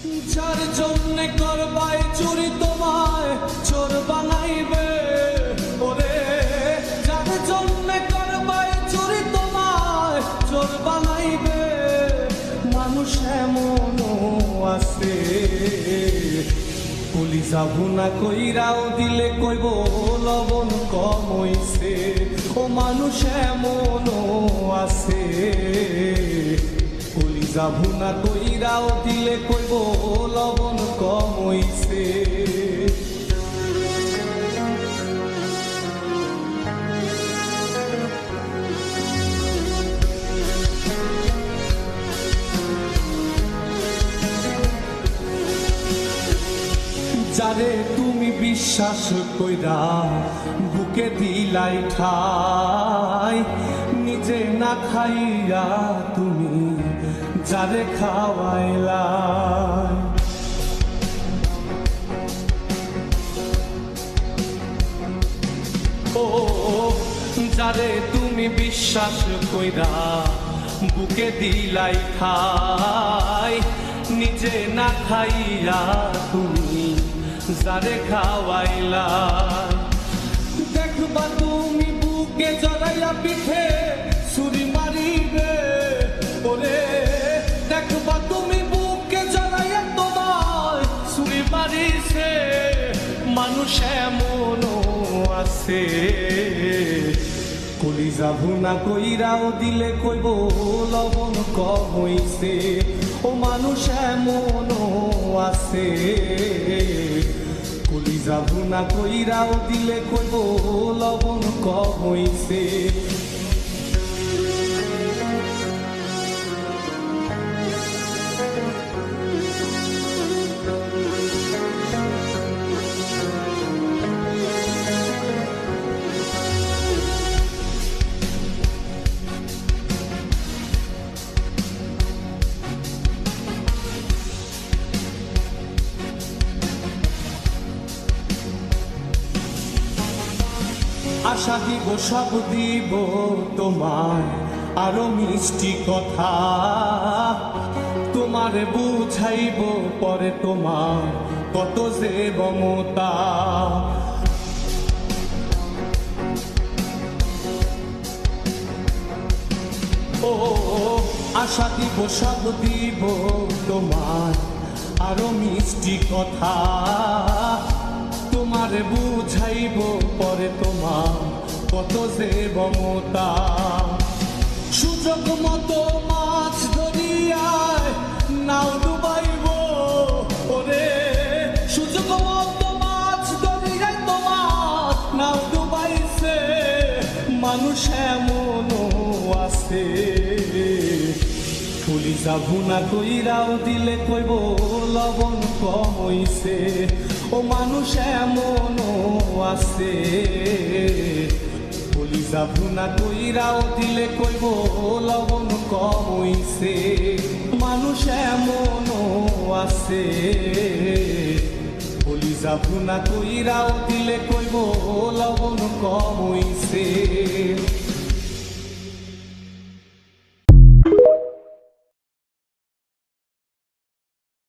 যার জন্যে করবাই চুরি তোমায় চোর বানাইবে, ওরে যার জন্যে করবাই চুরি তোমায় চোর বানাইবে। মানুষ এমনও আছে কলিজা ভুনা কইরাও দিলে কইব লবণ কম হইছে। ও মানুষ এমনও আছে কলিজা ভুনা কইরাও দিলে কইব লবণ কম হইছে। যারে তুমি বিশ্বাস কইরা বুকে দিলাই ঠাই, নিজে না খাইয়া তুমি যারে খাওয়াইলা। ও যারে তুমি বিশ্বাস কইরা বুকে দিলাই ঠাই, নিজে না খাইয়া তুমি যারে খাওয়াইলা। দেখবা তুমি বুকে জড়াইয়া পিঠে ছুরি মারিবে, ওরে দেখবা তুমি বুকে জড়াইয়া তোমার ছুরি মারিছে। মানুষ এমনও আছে কলিজা ভুনা কইরাও দিলে কইব লবণ কম হইছে। ও মানুষ এমনও আছে কলিজা ভুনা কইরাও দিলে কইব লবণ কম হইছে। আশা দিব সব দিব তোমার আরো মিষ্টি কথা, তোমার বুঝাইব পরে তোমার কত যে মমতা। ও আশা দিব সব দিব তোমার আরো মিষ্টি কথা, তোমার বুঝাইব পরে তোমার কত যে মমতা। সুযোগ মতো মাছ ধরিয়ায় নাও ডুবাইব, ওরে সুযোগ মতো মাছ ধরিয়ায় তোমার নাও ডুবাইছে। মানুষ এমনও আছে কলিজা ভুনা কইরাও দিলে কইব লবণ কম হইছে। ও মানুষ এমনও আছে কলিজা ভুনা কইরাও দিলে কইব লবণ কম হইছে। মানুষ এমনও আছে কলিজা ভুনা কইরাও দিলে কইব লবণ কম হইছে।